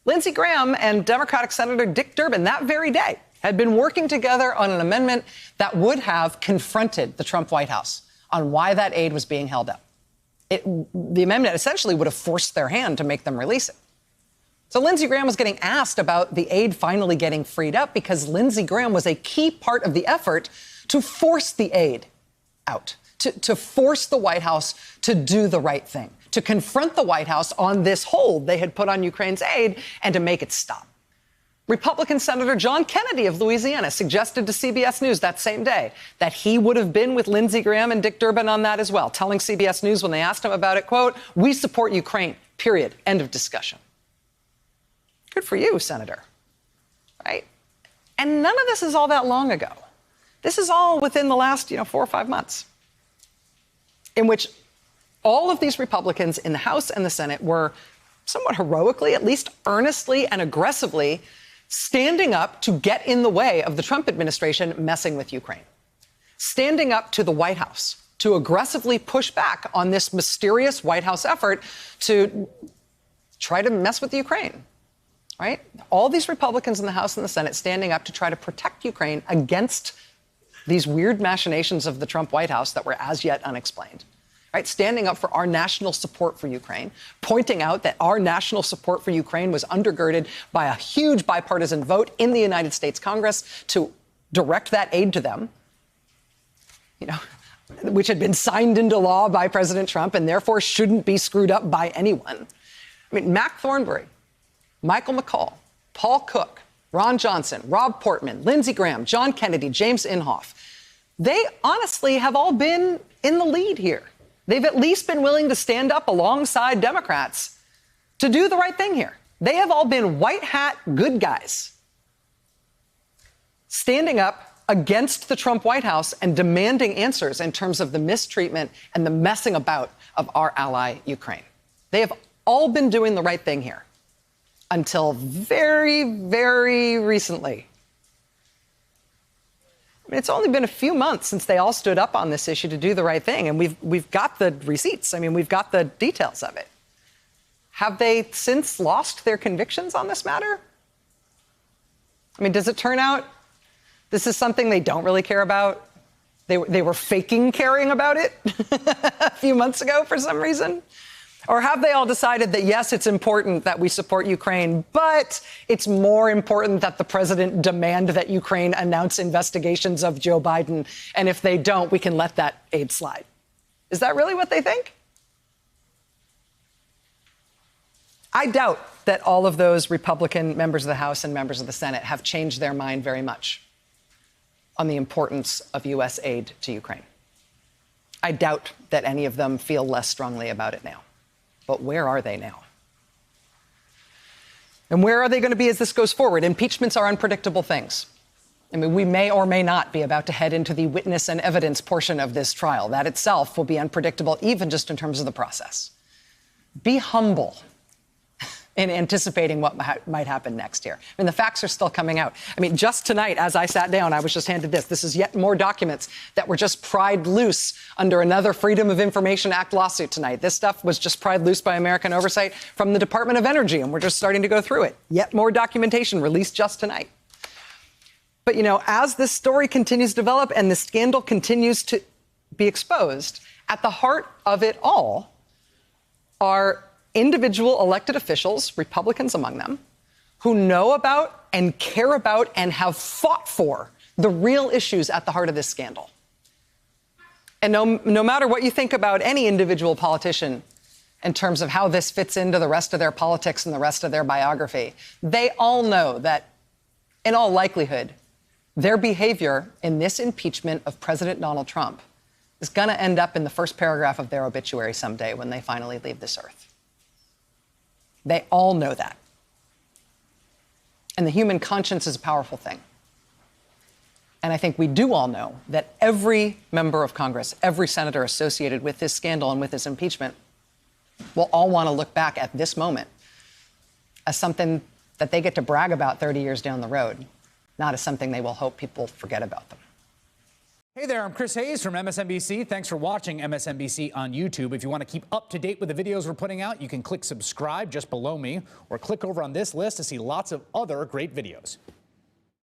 Lindsey Graham and Democratic Senator Dick Durbin that very day had been working together on an amendment that would have confronted the Trump White House on why that aid was being held up. The amendment essentially would have forced their hand to make them release it. So Lindsey Graham was getting asked about the aid finally getting freed up because Lindsey Graham was a key part of the effort to force the aid out, to force the White House to do the right thing, to confront the White House on this hold they had put on Ukraine's aid and to make it stop. Republican Senator John Kennedy of Louisiana suggested to CBS News that same day that he would have been with Lindsey Graham and Dick Durbin on that as well, telling CBS News when they asked him about it, quote, "We support Ukraine, period, end of discussion." Good for you, Senator, right? And none of this is all that long ago. This is all within the last, 4 or 5 months, in which all of these Republicans in the House and the Senate were somewhat heroically, at least earnestly and aggressively, standing up to get in the way of the Trump administration messing with Ukraine, standing up to the White House to aggressively push back on this mysterious White House effort to try to mess with Ukraine, right? All these Republicans in the House and the Senate standing up to try to protect Ukraine against these weird machinations of the Trump White House that were as yet unexplained. Right, standing up for our national support for Ukraine, pointing out that our national support for Ukraine was undergirded by a huge bipartisan vote in the United States Congress to direct that aid to them, which had been signed into law by President Trump and therefore shouldn't be screwed up by anyone. I mean, Mac Thornberry, Michael McCaul, Paul Cook, Ron Johnson, Rob Portman, Lindsey Graham, John Kennedy, James Inhofe, they honestly have all been in the lead here. They've at least been willing to stand up alongside Democrats to do the right thing here. They have all been white hat good guys standing up against the Trump White House and demanding answers in terms of the mistreatment and the messing about of our ally, Ukraine. They have all been doing the right thing here until very, very recently. I mean, it's only been a few months since they all stood up on this issue to do the right thing, and we've got the receipts. I mean, we've got the details of it. Have they since lost their convictions on this matter? I mean, does it turn out this is something they don't really care about? They were faking caring about it a few months ago for some reason? Or have they all decided that, yes, it's important that we support Ukraine, but it's more important that the president demand that Ukraine announce investigations of Joe Biden, and if they don't, we can let that aid slide? Is that really what they think? I doubt that all of those Republican members of the House and members of the Senate have changed their mind very much on the importance of U.S. aid to Ukraine. I doubt that any of them feel less strongly about it now. But where are they now? And where are they going to be as this goes forward? Impeachments are unpredictable things. I mean, we may or may not be about to head into the witness and evidence portion of this trial. That itself will be unpredictable, even just in terms of the process. Be humble in anticipating what might happen next year. I mean, the facts are still coming out. I mean, just tonight, as I sat down, I was just handed this. This is yet more documents that were just pried loose under another Freedom of Information Act lawsuit tonight. This stuff was just pried loose by American Oversight from the Department of Energy, and we're just starting to go through it. Yet more documentation released just tonight. But, as this story continues to develop and the scandal continues to be exposed, at the heart of it all are individual elected officials, Republicans among them, who know about and care about and have fought for the real issues at the heart of this scandal. And no matter what you think about any individual politician in terms of how this fits into the rest of their politics and the rest of their biography, they all know that, in all likelihood, their behavior in this impeachment of President Donald Trump is going to end up in the first paragraph of their obituary someday when they finally leave this earth. They all know that. And the human conscience is a powerful thing. And I think we do all know that every member of Congress, every senator associated with this scandal and with this impeachment will all want to look back at this moment as something that they get to brag about 30 years down the road, not as something they will hope people forget about them. Hey there, I'm Chris Hayes from MSNBC. Thanks for watching MSNBC on YouTube. If you want to keep up to date with the videos we're putting out, you can click subscribe just below me or click over on this list to see lots of other great videos.